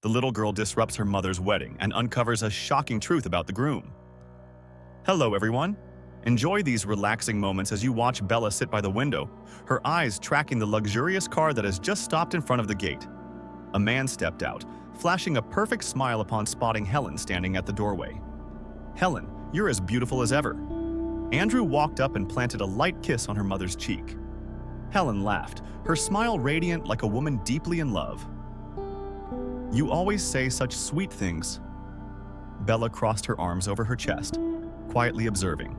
The little girl disrupts her mother's wedding and uncovers a shocking truth about the groom. Hello, everyone. Enjoy these relaxing moments as you watch Bella sit by the window, her eyes tracking the luxurious car that has just stopped in front of the gate. A man stepped out, flashing a perfect smile upon spotting Helen standing at the doorway. Helen, you're as beautiful as ever. Andrew walked up and planted a light kiss on her mother's cheek. Helen laughed, her smile radiant like a woman deeply in love. You always say such sweet things. Bella crossed her arms over her chest, quietly observing.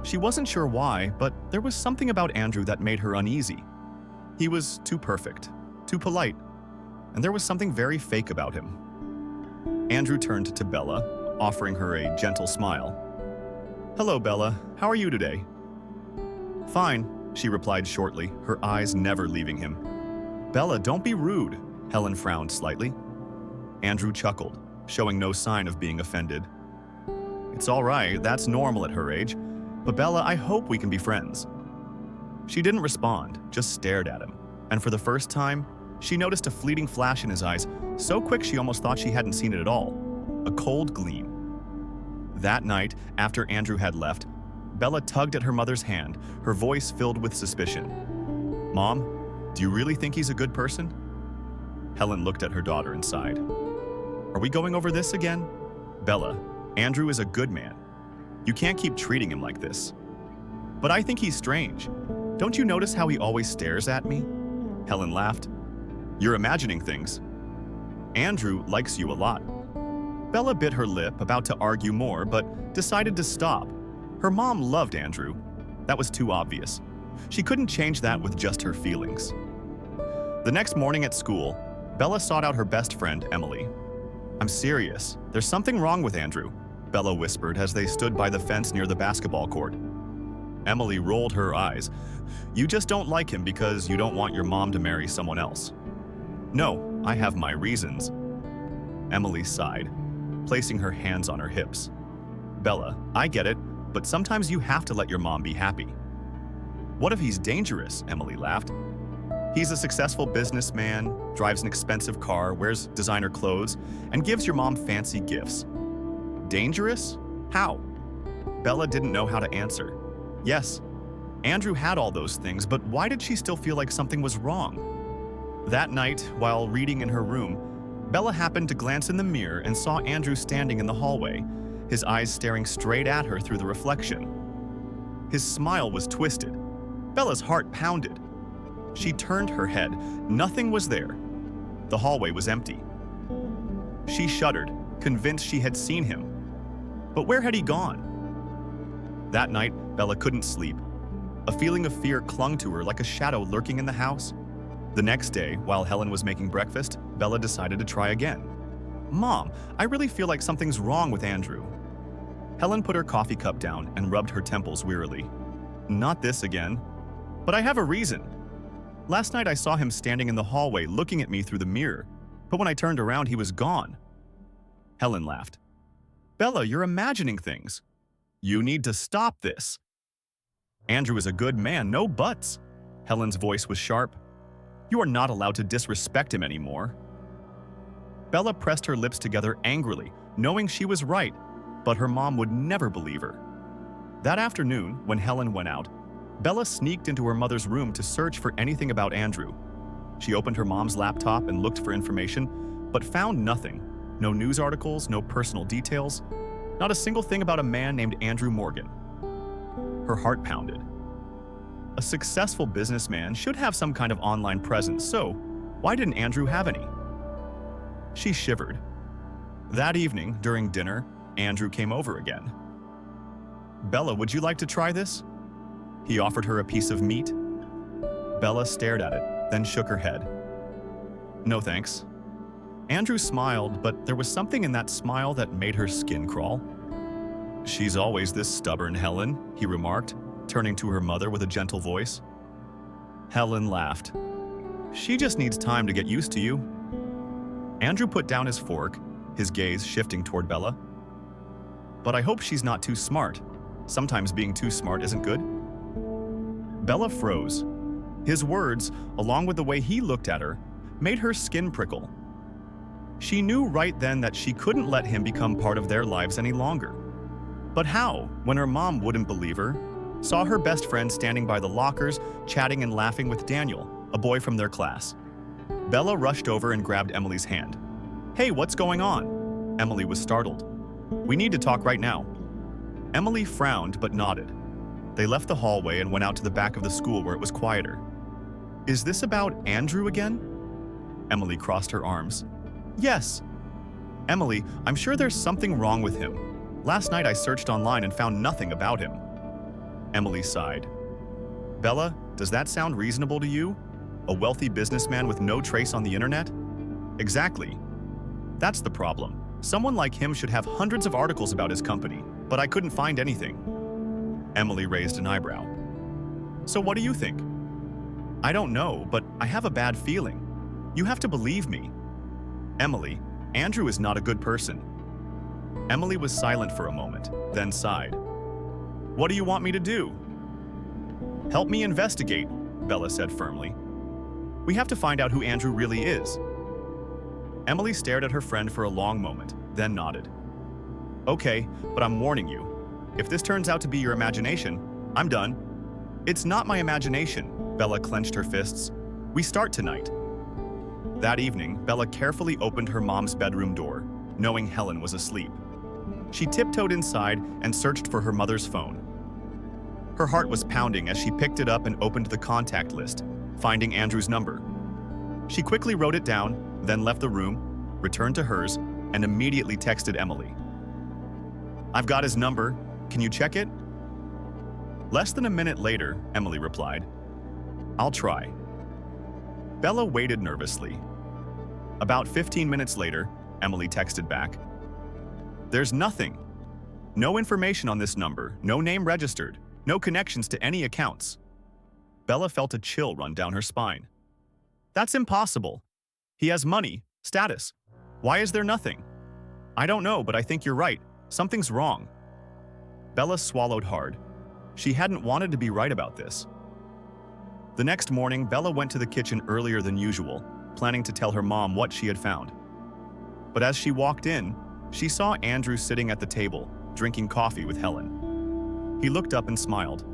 She wasn't sure why, but there was something about Andrew that made her uneasy. He was too perfect, too polite, and there was something very fake about him. Andrew turned to Bella, offering her a gentle smile. Hello, Bella. How are you today? Fine, she replied shortly, her eyes never leaving him. Bella, don't be rude, Helen frowned slightly. Andrew chuckled, showing no sign of being offended. It's all right, that's normal at her age, but Bella, I hope we can be friends. She didn't respond, just stared at him, and for the first time, she noticed a fleeting flash in his eyes, so quick she almost thought she hadn't seen it at all. A cold gleam. That night, after Andrew had left, Bella tugged at her mother's hand, her voice filled with suspicion. Mom, do you really think he's a good person? Helen looked at her daughter and sighed. Are we going over this again? Bella, Andrew is a good man. You can't keep treating him like this. But I think he's strange. Don't you notice how he always stares at me? Helen laughed. You're imagining things. Andrew likes you a lot. Bella bit her lip, about to argue more, but decided to stop. Her mom loved Andrew. That was too obvious. She couldn't change that with just her feelings. The next morning at school, Bella sought out her best friend, Emily. I'm serious. There's something wrong with Andrew, Bella whispered as they stood by the fence near the basketball court. Emily rolled her eyes. You just don't like him because you don't want your mom to marry someone else. No, I have my reasons. Emily sighed, placing her hands on her hips. Bella, I get it, but sometimes you have to let your mom be happy. What if he's dangerous? Emily laughed. He's a successful businessman, drives an expensive car, wears designer clothes, and gives your mom fancy gifts. Dangerous? How? Bella didn't know how to answer. Yes, Andrew had all those things, but why did she still feel like something was wrong? That night, while reading in her room, Bella happened to glance in the mirror and saw Andrew standing in the hallway, his eyes staring straight at her through the reflection. His smile was twisted. Bella's heart pounded. She turned her head. Nothing was there. The hallway was empty. She shuddered, convinced she had seen him. But where had he gone? That night, Bella couldn't sleep. A feeling of fear clung to her like a shadow lurking in the house. The next day, while Helen was making breakfast, Bella decided to try again. Mom, I really feel like something's wrong with Andrew. Helen put her coffee cup down and rubbed her temples wearily. Not this again. But I have a reason. Last night I saw him standing in the hallway looking at me through the mirror, but when I turned around he was gone. Helen laughed. Bella, you're imagining things. You need to stop this. Andrew is a good man, no buts. Helen's voice was sharp. You are not allowed to disrespect him anymore. Bella pressed her lips together angrily, knowing she was right, but her mom would never believe her. That afternoon, when Helen went out, Bella sneaked into her mother's room to search for anything about Andrew. She opened her mom's laptop and looked for information, but found nothing. No news articles, no personal details, not a single thing about a man named Andrew Morgan. Her heart pounded. A successful businessman should have some kind of online presence, so why didn't Andrew have any? She shivered. That evening, during dinner, Andrew came over again. Bella, would you like to try this? He offered her a piece of meat. Bella stared at it, then shook her head. No thanks. Andrew smiled, but there was something in that smile that made her skin crawl. She's always this stubborn, Helen, he remarked, turning to her mother with a gentle voice. Helen laughed. She just needs time to get used to you. Andrew put down his fork, his gaze shifting toward Bella. But I hope she's not too smart. Sometimes being too smart isn't good. Bella froze. His words, along with the way he looked at her, made her skin prickle. She knew right then that she couldn't let him become part of their lives any longer. But how, when her mom wouldn't believe her, saw her best friend standing by the lockers, chatting and laughing with Daniel, a boy from their class. Bella rushed over and grabbed Emily's hand. "Hey, what's going on?" Emily was startled. "We need to talk right now." Emily frowned but nodded. They left the hallway and went out to the back of the school where it was quieter. "Is this about Andrew again?" Emily crossed her arms. "Yes." "Emily, I'm sure there's something wrong with him. Last night I searched online and found nothing about him." Emily sighed. "Bella, does that sound reasonable to you? A wealthy businessman with no trace on the internet?" "Exactly. That's the problem. Someone like him should have hundreds of articles about his company, but I couldn't find anything." Emily raised an eyebrow. "So what do you think?" "I don't know, but I have a bad feeling. You have to believe me." "Emily, Andrew is not a good person." Emily was silent for a moment, then sighed. "What do you want me to do?" "Help me investigate," Bella said firmly. "We have to find out who Andrew really is." Emily stared at her friend for a long moment, then nodded. "Okay, but I'm warning you. If this turns out to be your imagination, I'm done." "It's not my imagination," Bella clenched her fists. "We start tonight." That evening, Bella carefully opened her mom's bedroom door, knowing Helen was asleep. She tiptoed inside and searched for her mother's phone. Her heart was pounding as she picked it up and opened the contact list, finding Andrew's number. She quickly wrote it down, then left the room, returned to hers, and immediately texted Emily. "I've got his number. Can you check it?" Less than a minute later, Emily replied, "I'll try." Bella waited nervously. About 15 minutes later, Emily texted back, "There's nothing. No information on this number, no name registered, no connections to any accounts." Bella felt a chill run down her spine. "That's impossible. He has money, status. Why is there nothing?" "I don't know, but I think you're right. Something's wrong." Bella swallowed hard. She hadn't wanted to be right about this. The next morning, Bella went to the kitchen earlier than usual, planning to tell her mom what she had found. But as she walked in, she saw Andrew sitting at the table, drinking coffee with Helen. He looked up and smiled.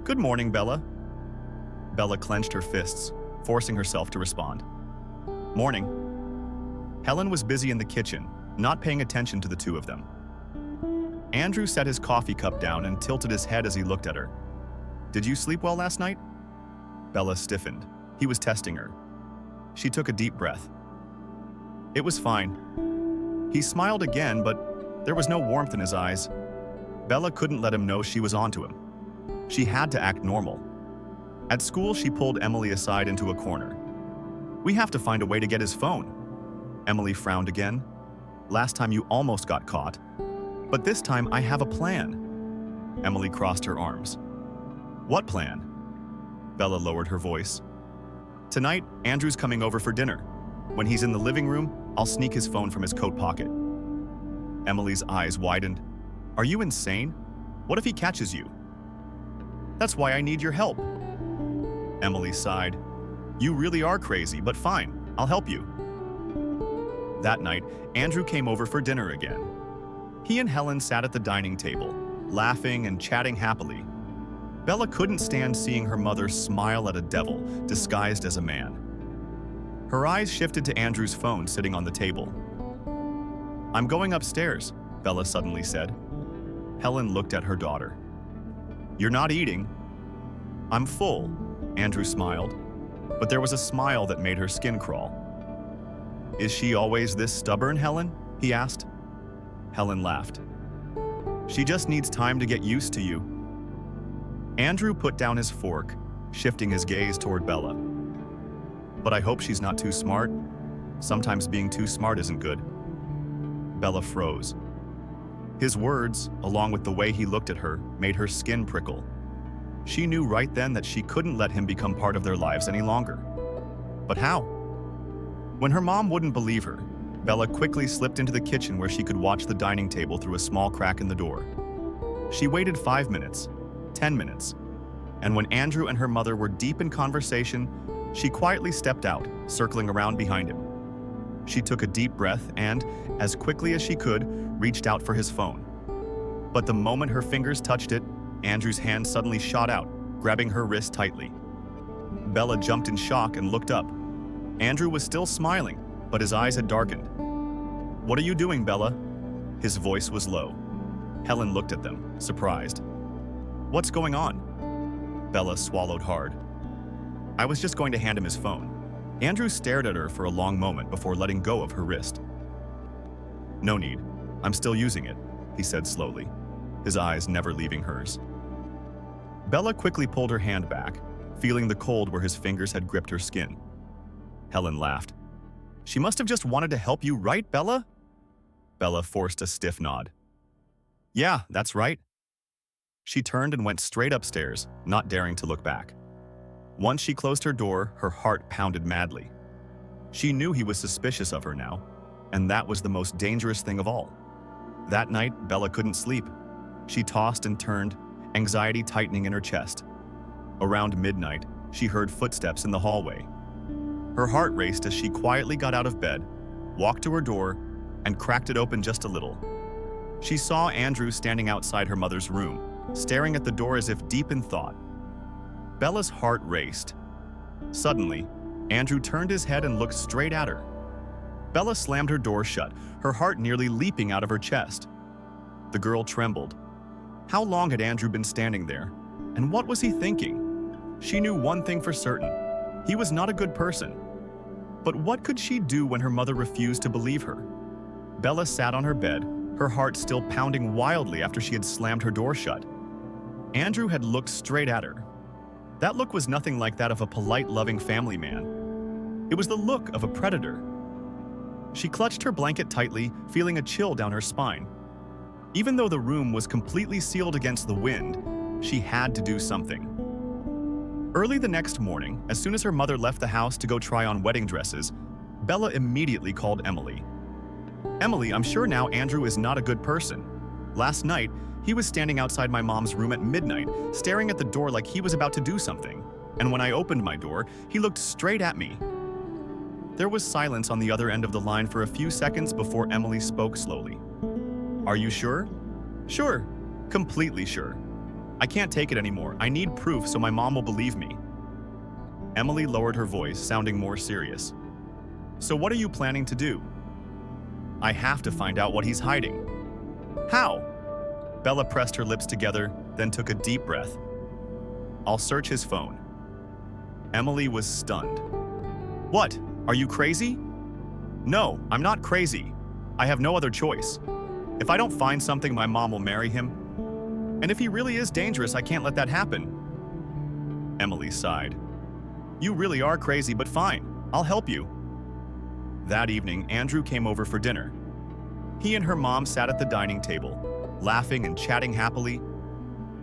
"Good morning, Bella." Bella clenched her fists, forcing herself to respond. "Morning." Helen was busy in the kitchen, not paying attention to the two of them. Andrew set his coffee cup down and tilted his head as he looked at her. "Did you sleep well last night?" Bella stiffened. He was testing her. She took a deep breath. "It was fine." He smiled again, but there was no warmth in his eyes. Bella couldn't let him know she was onto him. She had to act normal. At school, she pulled Emily aside into a corner. "We have to find a way to get his phone." Emily frowned again. "Last time you almost got caught. But this time I have a plan." Emily crossed her arms. "What plan?" Bella lowered her voice. "Tonight, Andrew's coming over for dinner. When he's in the living room, I'll sneak his phone from his coat pocket." Emily's eyes widened. "Are you insane? What if he catches you?" "That's why I need your help." Emily sighed. "You really are crazy, but fine, I'll help you." That night, Andrew came over for dinner again. He and Helen sat at the dining table, laughing and chatting happily. Bella couldn't stand seeing her mother smile at a devil disguised as a man. Her eyes shifted to Andrew's phone sitting on the table. "I'm going upstairs," Bella suddenly said. Helen looked at her daughter. "You're not eating?" "I'm full," Andrew smiled, but there was a smile that made her skin crawl. "Is she always this stubborn, Helen?" he asked. Helen laughed. "She just needs time to get used to you." Andrew put down his fork, shifting his gaze toward Bella. "But I hope she's not too smart. Sometimes being too smart isn't good." Bella froze. His words, along with the way he looked at her, made her skin prickle. She knew right then that she couldn't let him become part of their lives any longer. But how? When her mom wouldn't believe her, Bella quickly slipped into the kitchen where she could watch the dining table through a small crack in the door. She waited 5 minutes, 10 minutes, and when Andrew and her mother were deep in conversation, she quietly stepped out, circling around behind him. She took a deep breath and, as quickly as she could, reached out for his phone. But the moment her fingers touched it, Andrew's hand suddenly shot out, grabbing her wrist tightly. Bella jumped in shock and looked up. Andrew was still smiling, but his eyes had darkened. "What are you doing, Bella?" His voice was low. Helen looked at them, surprised. "What's going on?" Bella swallowed hard. "I was just going to hand him his phone." Andrew stared at her for a long moment before letting go of her wrist. "No need. I'm still using it," he said slowly, his eyes never leaving hers. Bella quickly pulled her hand back, feeling the cold where his fingers had gripped her skin. Helen laughed. "She must have just wanted to help you, right, Bella?" Bella forced a stiff nod. "Yeah, that's right." She turned and went straight upstairs, not daring to look back. Once she closed her door, her heart pounded madly. She knew he was suspicious of her now, and that was the most dangerous thing of all. That night, Bella couldn't sleep. She tossed and turned, anxiety tightening in her chest. Around midnight, she heard footsteps in the hallway. Her heart raced as she quietly got out of bed, walked to her door, and cracked it open just a little. She saw Andrew standing outside her mother's room, staring at the door as if deep in thought. Bella's heart raced. Suddenly, Andrew turned his head and looked straight at her. Bella slammed her door shut, her heart nearly leaping out of her chest. The girl trembled. How long had Andrew been standing there? And what was he thinking? She knew one thing for certain. He was not a good person. But what could she do when her mother refused to believe her? Bella sat on her bed, her heart still pounding wildly after she had slammed her door shut. Andrew had looked straight at her. That look was nothing like that of a polite, loving family man. It was the look of a predator. She clutched her blanket tightly, feeling a chill down her spine. Even though the room was completely sealed against the wind, she had to do something. Early the next morning, as soon as her mother left the house to go try on wedding dresses, Bella immediately called Emily. "Emily, I'm sure now Andrew is not a good person. Last night, he was standing outside my mom's room at midnight, staring at the door like he was about to do something. And when I opened my door, he looked straight at me." There was silence on the other end of the line for a few seconds before Emily spoke slowly. "Are you sure?" "Sure. Completely sure. I can't take it anymore. I need proof so my mom will believe me." Emily lowered her voice, sounding more serious. "So what are you planning to do?" "I have to find out what he's hiding." "How?" Bella pressed her lips together, then took a deep breath. "I'll search his phone." Emily was stunned. "What? Are you crazy?" "No, I'm not crazy. I have no other choice. If I don't find something, my mom will marry him. And if he really is dangerous, I can't let that happen." Emily sighed. "You really are crazy, but fine. I'll help you." That evening, Andrew came over for dinner. He and her mom sat at the dining table, laughing and chatting happily.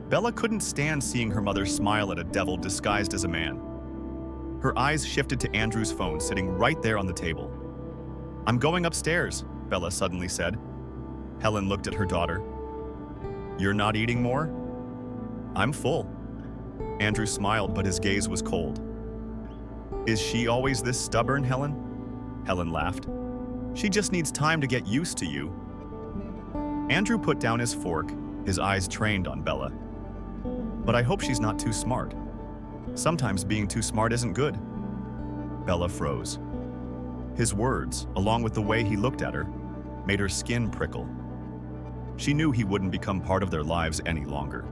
Bella couldn't stand seeing her mother smile at a devil disguised as a man. Her eyes shifted to Andrew's phone sitting right there on the table. "I'm going upstairs," Bella suddenly said. Helen looked at her daughter. "You're not eating more?" "I'm full." Andrew smiled, but his gaze was cold. "Is she always this stubborn, Helen?" Helen laughed. "She just needs time to get used to you." Andrew put down his fork, his eyes trained on Bella. "But I hope she's not too smart. Sometimes being too smart isn't good." Bella froze. His words, along with the way he looked at her, made her skin prickle. She knew he wouldn't become part of their lives any longer.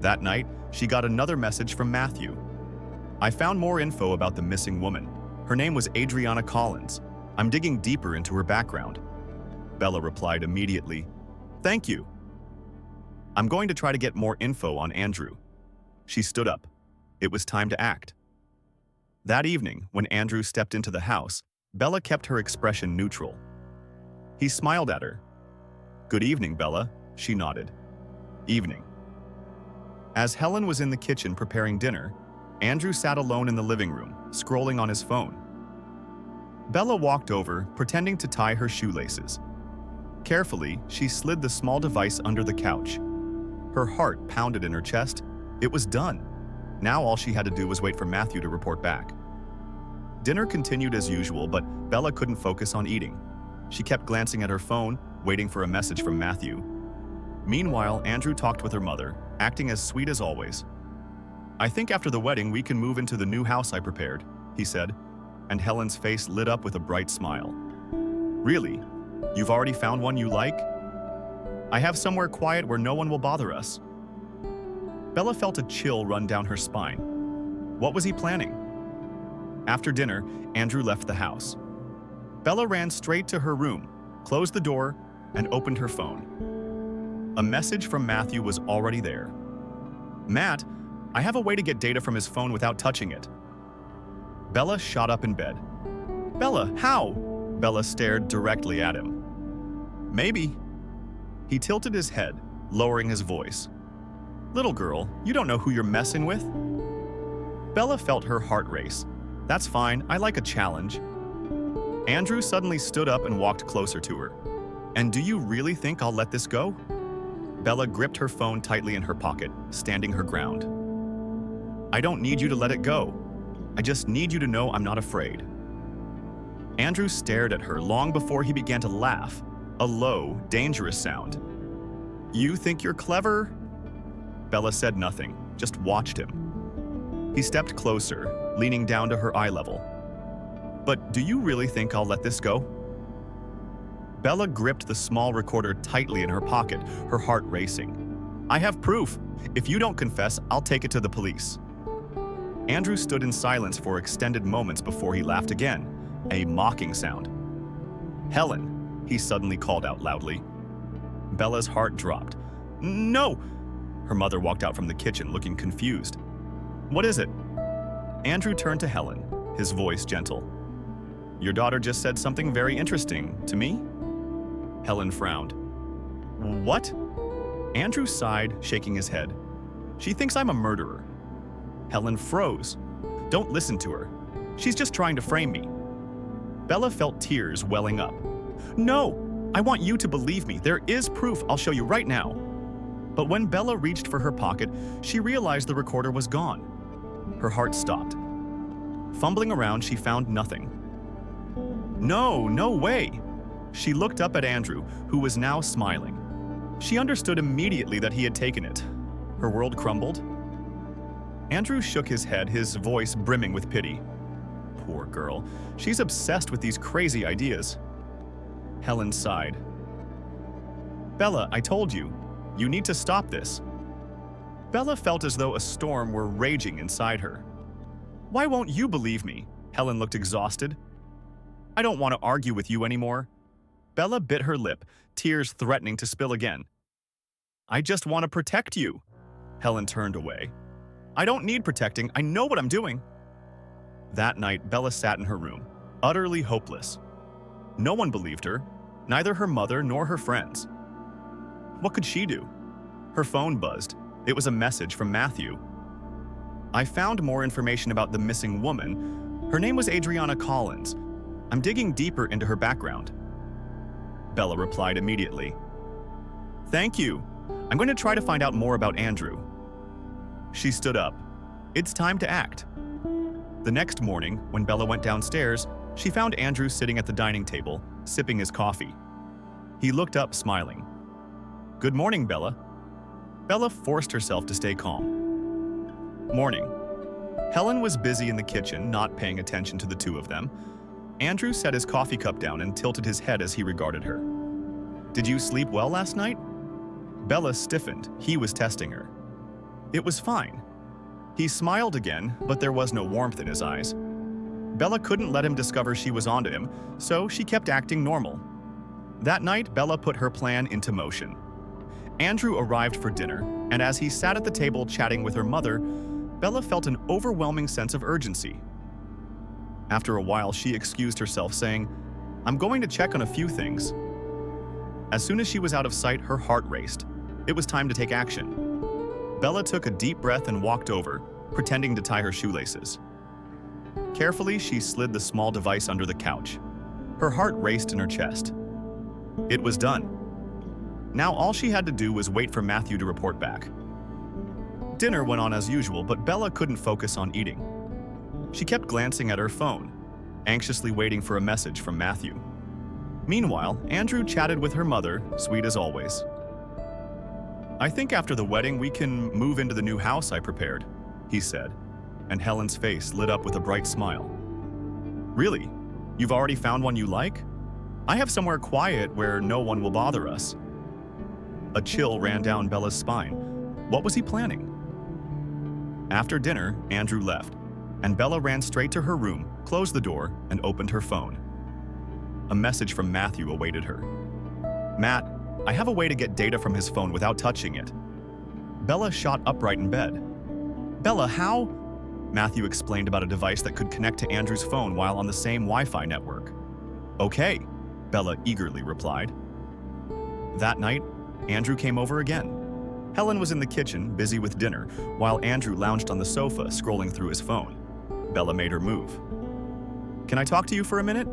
That night, she got another message from Matthew. "I found more info about the missing woman. Her name was Adriana Collins. I'm digging deeper into her background." Bella replied immediately, "Thank you. I'm going to try to get more info on Andrew." She stood up. It was time to act. That evening, when Andrew stepped into the house, Bella kept her expression neutral. He smiled at her. "Good evening, Bella," she nodded. "Evening." As Helen was in the kitchen preparing dinner, Andrew sat alone in the living room, scrolling on his phone. Bella walked over, pretending to tie her shoelaces. Carefully, she slid the small device under the couch. Her heart pounded in her chest. It was done. Now all she had to do was wait for Matthew to report back. Dinner continued as usual, but Bella couldn't focus on eating. She kept glancing at her phone, waiting for a message from Matthew. Meanwhile, Andrew talked with her mother, acting as sweet as always. "I think after the wedding we can move into the new house I prepared," he said, and Helen's face lit up with a bright smile. "Really? You've already found one you like?" "I have somewhere quiet where no one will bother us." Bella felt a chill run down her spine. What was he planning? After dinner, Andrew left the house. Bella ran straight to her room, closed the door, and opened her phone. A message from Matthew was already there. "Matt, I have a way to get data from his phone without touching it." Bella shot up in bed. "Bella, how?" Bella stared directly at him. "Maybe." He tilted his head, lowering his voice. "Little girl, you don't know who you're messing with." Bella felt her heart race. "That's fine, I like a challenge." Andrew suddenly stood up and walked closer to her. "And do you really think I'll let this go?" Bella gripped her phone tightly in her pocket, standing her ground. "I don't need you to let it go. I just need you to know I'm not afraid." Andrew stared at her long before he began to laugh, a low, dangerous sound. "You think you're clever?" Bella said nothing, just watched him. He stepped closer, leaning down to her eye level. "But do you really think I'll let this go?" Bella gripped the small recorder tightly in her pocket, her heart racing. "I have proof. If you don't confess, I'll take it to the police." Andrew stood in silence for extended moments before he laughed again, a mocking sound. "Helen," he suddenly called out loudly. Bella's heart dropped. "No!" Her mother walked out from the kitchen looking confused. "What is it?" Andrew turned to Helen, his voice gentle. "Your daughter just said something very interesting to me?" Helen frowned. "What?" Andrew sighed, shaking his head. "She thinks I'm a murderer." Helen froze. "Don't listen to her. She's just trying to frame me." Bella felt tears welling up. "No! I want you to believe me. There is proof. I'll show you right now." But when Bella reached for her pocket, she realized the recorder was gone. Her heart stopped. Fumbling around, she found nothing. "No, no way!" She looked up at Andrew, who was now smiling. She understood immediately that he had taken it. Her world crumbled. Andrew shook his head, his voice brimming with pity. "Poor girl. She's obsessed with these crazy ideas." Helen sighed. "Bella, I told you. You need to stop this." Bella felt as though a storm were raging inside her. "Why won't you believe me?" Helen looked exhausted. "I don't want to argue with you anymore." Bella bit her lip, tears threatening to spill again. "I just want to protect you." Helen turned away. "I don't need protecting. I know what I'm doing." That night, Bella sat in her room, utterly hopeless. No one believed her, neither her mother nor her friends. What could she do? Her phone buzzed. It was a message from Matthew. "I found more information about the missing woman. Her name was Adriana Collins. I'm digging deeper into her background." Bella replied immediately. "Thank you. I'm going to try to find out more about Andrew." She stood up. It's time to act. The next morning, when Bella went downstairs, she found Andrew sitting at the dining table, sipping his coffee. He looked up, smiling. "Good morning, Bella." Bella forced herself to stay calm. "Morning." Helen was busy in the kitchen, not paying attention to the two of them. Andrew set his coffee cup down and tilted his head as he regarded her. "Did you sleep well last night?" Bella stiffened. He was testing her. It was fine. He smiled again, but there was no warmth in his eyes. Bella couldn't let him discover she was onto him, so she kept acting normal. That night, Bella put her plan into motion. Andrew arrived for dinner, and as he sat at the table chatting with her mother, Bella felt an overwhelming sense of urgency. After a while, she excused herself, saying, "I'm going to check on a few things." As soon as she was out of sight, her heart raced. It was time to take action. Bella took a deep breath and walked over, pretending to tie her shoelaces. Carefully, she slid the small device under the couch. Her heart raced in her chest. It was done. Now all she had to do was wait for Matthew to report back. Dinner went on as usual, but Bella couldn't focus on eating. She kept glancing at her phone, anxiously waiting for a message from Matthew. Meanwhile, Andrew chatted with her mother, sweet as always. "I think after the wedding we can move into the new house I prepared," he said, and Helen's face lit up with a bright smile. "Really? You've already found one you like? I have somewhere quiet where no one will bother us." A chill ran down Bella's spine. What was he planning? After dinner, Andrew left, and Bella ran straight to her room, closed the door, and opened her phone. A message from Matthew awaited her. "Matt, I have a way to get data from his phone without touching it." Bella shot upright in bed. "Bella, how?" Matthew explained about a device that could connect to Andrew's phone while on the same Wi-Fi network. "Okay," Bella eagerly replied. That night, Andrew came over again. Helen was in the kitchen, busy with dinner, while Andrew lounged on the sofa, scrolling through his phone. Bella made her move. "Can I talk to you for a minute?"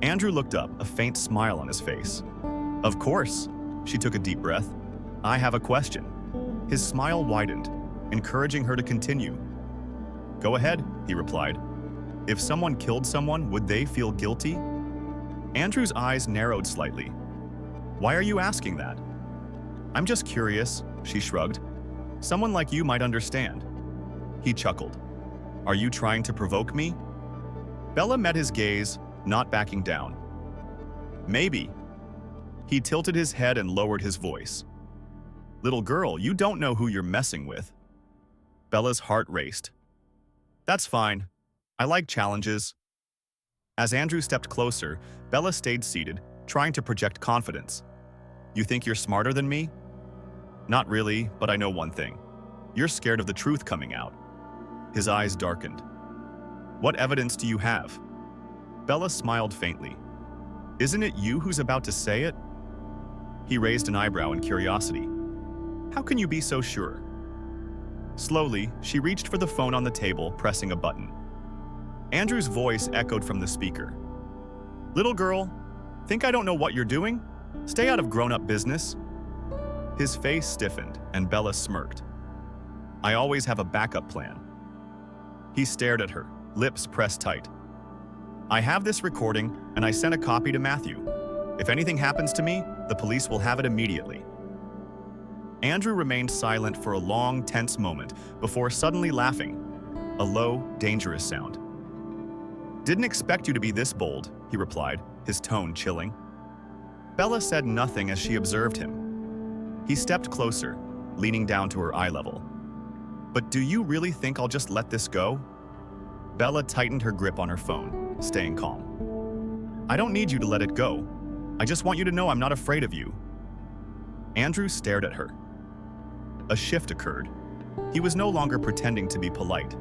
Andrew looked up, a faint smile on his face. "Of course." She took a deep breath. "I have a question." His smile widened, encouraging her to continue. "Go ahead," he replied. "If someone killed someone, would they feel guilty?" Andrew's eyes narrowed slightly. "Why are you asking that?" "I'm just curious," she shrugged. "Someone like you might understand." He chuckled. "Are you trying to provoke me?" Bella met his gaze, not backing down. "Maybe." He tilted his head and lowered his voice. "Little girl, you don't know who you're messing with." Bella's heart raced. "That's fine. I like challenges." As Andrew stepped closer, Bella stayed seated, trying to project confidence. "You think you're smarter than me?" "Not really, but I know one thing. You're scared of the truth coming out." His eyes darkened. "What evidence do you have?" Bella smiled faintly. "Isn't it you who's about to say it?" He raised an eyebrow in curiosity. "How can you be so sure?" Slowly, she reached for the phone on the table, pressing a button. Andrew's voice echoed from the speaker. "Little girl, think I don't know what you're doing? Stay out of grown-up business." His face stiffened, and Bella smirked. "I always have a backup plan." He stared at her, lips pressed tight. "I have this recording, and I sent a copy to Matthew. If anything happens to me, the police will have it immediately." Andrew remained silent for a long, tense moment before suddenly laughing, a low, dangerous sound. "Didn't expect you to be this bold," he replied, his tone chilling. Bella said nothing as she observed him. He stepped closer, leaning down to her eye level. "But do you really think I'll just let this go?" Bella tightened her grip on her phone, staying calm. "I don't need you to let it go. I just want you to know I'm not afraid of you." Andrew stared at her. A shift occurred. He was no longer pretending to be polite.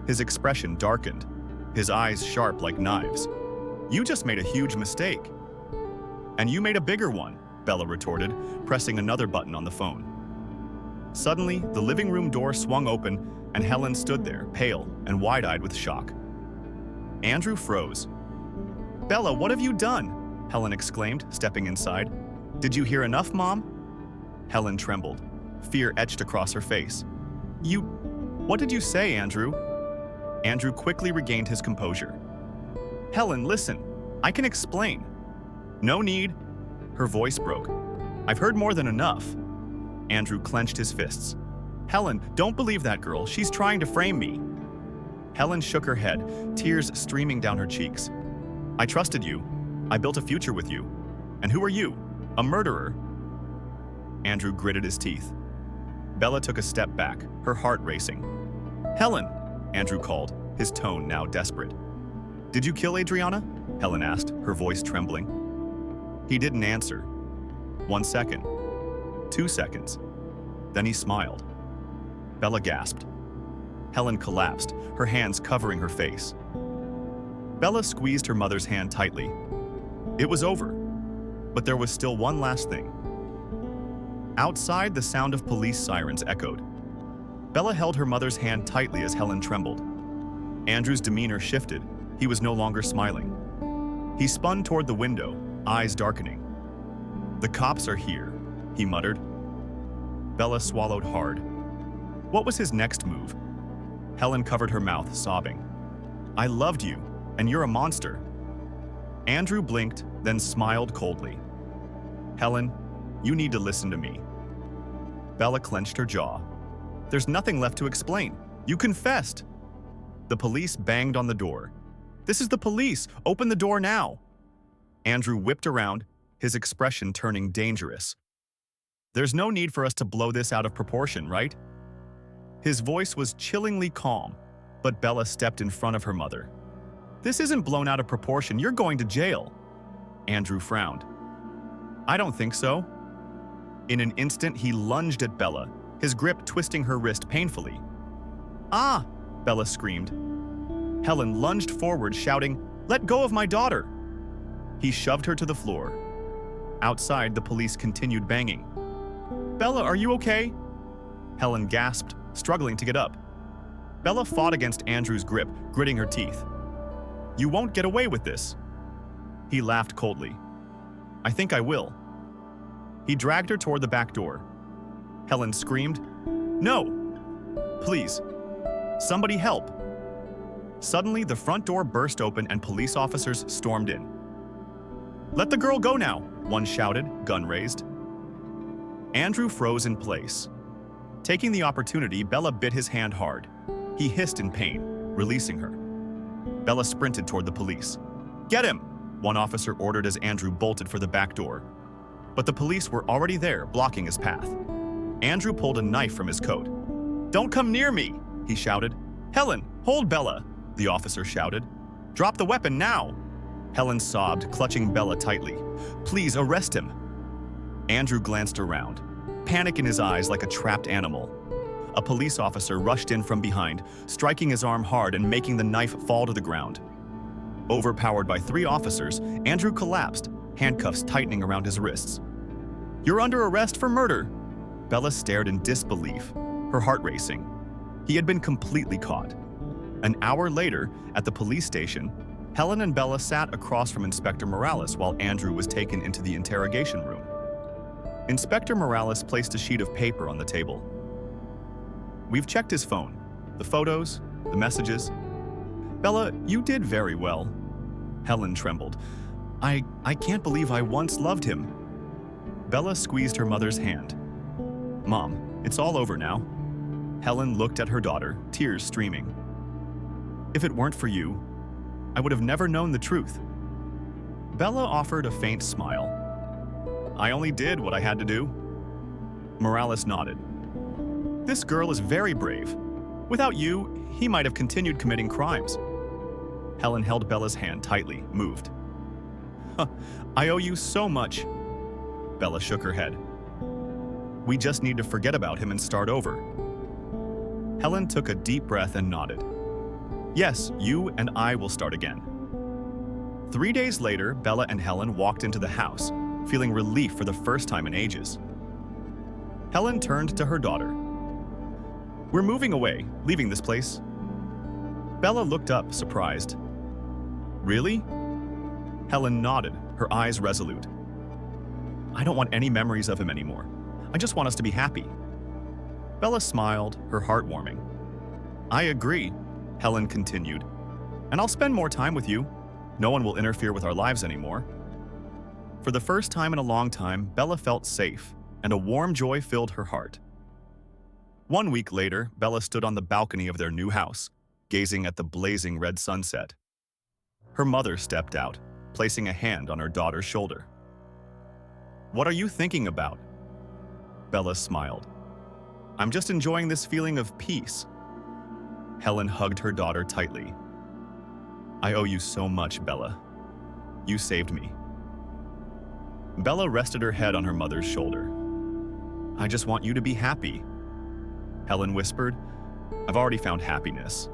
His expression darkened, his eyes sharp like knives. "You just made a huge mistake." "And you made a bigger one," Bella retorted, pressing another button on the phone. Suddenly, the living room door swung open, and Helen stood there, pale and wide-eyed with shock. Andrew froze. "Bella, what have you done?" Helen exclaimed, stepping inside. "Did you hear enough, Mom?" Helen trembled. Fear etched across her face. What did you say, Andrew?" Andrew quickly regained his composure. "Helen, listen. I can explain." "No need." Her voice broke. "I've heard more than enough." Andrew clenched his fists. "Helen, don't believe that girl. She's trying to frame me." Helen shook her head, tears streaming down her cheeks. "I trusted you. I built a future with you. And who are you? A murderer?" Andrew gritted his teeth. Bella took a step back, her heart racing. "Helen," Andrew called, his tone now desperate. "Did you kill Adriana?" Helen asked, her voice trembling. He didn't answer. 1 second. 2 seconds. Then he smiled. Bella gasped. Helen collapsed, her hands covering her face. Bella squeezed her mother's hand tightly. It was over. But there was still one last thing. Outside, the sound of police sirens echoed. Bella held her mother's hand tightly as Helen trembled. Andrew's demeanor shifted. He was no longer smiling. He spun toward the window, eyes darkening. "The cops are here," he muttered. Bella swallowed hard. What was his next move? Helen covered her mouth, sobbing. "I loved you. and you're a monster." Andrew blinked, then smiled coldly. "Helen, you need to listen to me." Bella clenched her jaw. "There's nothing left to explain. You confessed." The police banged on the door. "This is the police! Open the door now!" Andrew whipped around, his expression turning dangerous. "There's no need for us to blow this out of proportion, right?" His voice was chillingly calm, but Bella stepped in front of her mother. "This isn't blown out of proportion. You're going to jail." Andrew frowned. "I don't think so." In an instant, he lunged at Bella, his grip twisting her wrist painfully. "Ah!" Bella screamed. Helen lunged forward, shouting, "Let go of my daughter!" He shoved her to the floor. Outside, the police continued banging. "Bella, are you okay?" Helen gasped, struggling to get up. Bella fought against Andrew's grip, gritting her teeth. "You won't get away with this." He laughed coldly. "I think I will." He dragged her toward the back door. Helen screamed, "No! Please! Somebody help!" Suddenly, the front door burst open and police officers stormed in. "Let the girl go now!" one shouted, gun raised. Andrew froze in place. Taking the opportunity, Bella bit his hand hard. He hissed in pain, releasing her. Bella sprinted toward the police. "Get him!" one officer ordered as Andrew bolted for the back door. But the police were already there, blocking his path. Andrew pulled a knife from his coat. "Don't come near me!" he shouted. "Helen, hold Bella!" the officer shouted. "Drop the weapon now!" Helen sobbed, clutching Bella tightly. "Please arrest him!" Andrew glanced around, panic in his eyes like a trapped animal. A police officer rushed in from behind, striking his arm hard and making the knife fall to the ground. Overpowered by 3 officers, Andrew collapsed, handcuffs tightening around his wrists. "You're under arrest for murder!" Bella stared in disbelief, her heart racing. He had been completely caught. An hour later, at the police station, Helen and Bella sat across from Inspector Morales while Andrew was taken into the interrogation room. Inspector Morales placed a sheet of paper on the table. "We've checked his phone, the photos, the messages. Bella, you did very well." Helen trembled. I can't believe I once loved him." Bella squeezed her mother's hand. "Mom, it's all over now." Helen looked at her daughter, tears streaming. "If it weren't for you, I would have never known the truth." Bella offered a faint smile. "I only did what I had to do." Morales nodded. "This girl is very brave. Without you, he might have continued committing crimes." Helen held Bella's hand tightly, moved. "I owe you so much." Bella shook her head. "We just need to forget about him and start over." Helen took a deep breath and nodded. "Yes, you and I will start again." 3 days later, Bella and Helen walked into the house, feeling relief for the first time in ages. Helen turned to her daughter. "We're moving away, leaving this place." Bella looked up, surprised. "Really?" Helen nodded, her eyes resolute. "I don't want any memories of him anymore. I just want us to be happy." Bella smiled, her heart warming. "I agree," Helen continued. "And I'll spend more time with you. No one will interfere with our lives anymore." For the first time in a long time, Bella felt safe, and a warm joy filled her heart. 1 week later, Bella stood on the balcony of their new house, gazing at the blazing red sunset. Her mother stepped out, placing a hand on her daughter's shoulder. "What are you thinking about?" Bella smiled. "I'm just enjoying this feeling of peace." Helen hugged her daughter tightly. "I owe you so much, Bella. You saved me." Bella rested her head on her mother's shoulder. "I just want you to be happy." Helen whispered, "I've already found happiness."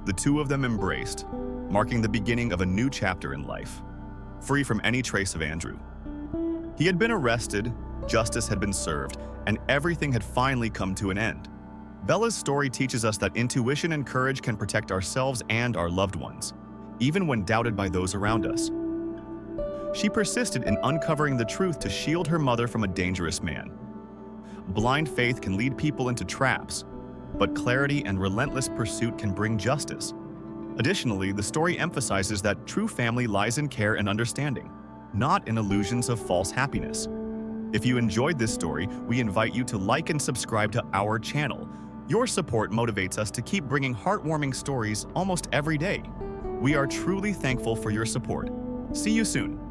The two of them embraced, marking the beginning of a new chapter in life, free from any trace of Andrew. He had been arrested, justice had been served, and everything had finally come to an end. Bella's story teaches us that intuition and courage can protect ourselves and our loved ones, even when doubted by those around us. She persisted in uncovering the truth to shield her mother from a dangerous man. Blind faith can lead people into traps, but clarity and relentless pursuit can bring justice. Additionally, the story emphasizes that true family lies in care and understanding, not in illusions of false happiness. If you enjoyed this story, we invite you to like and subscribe to our channel. Your support motivates us to keep bringing heartwarming stories almost every day. We are truly thankful for your support. See you soon.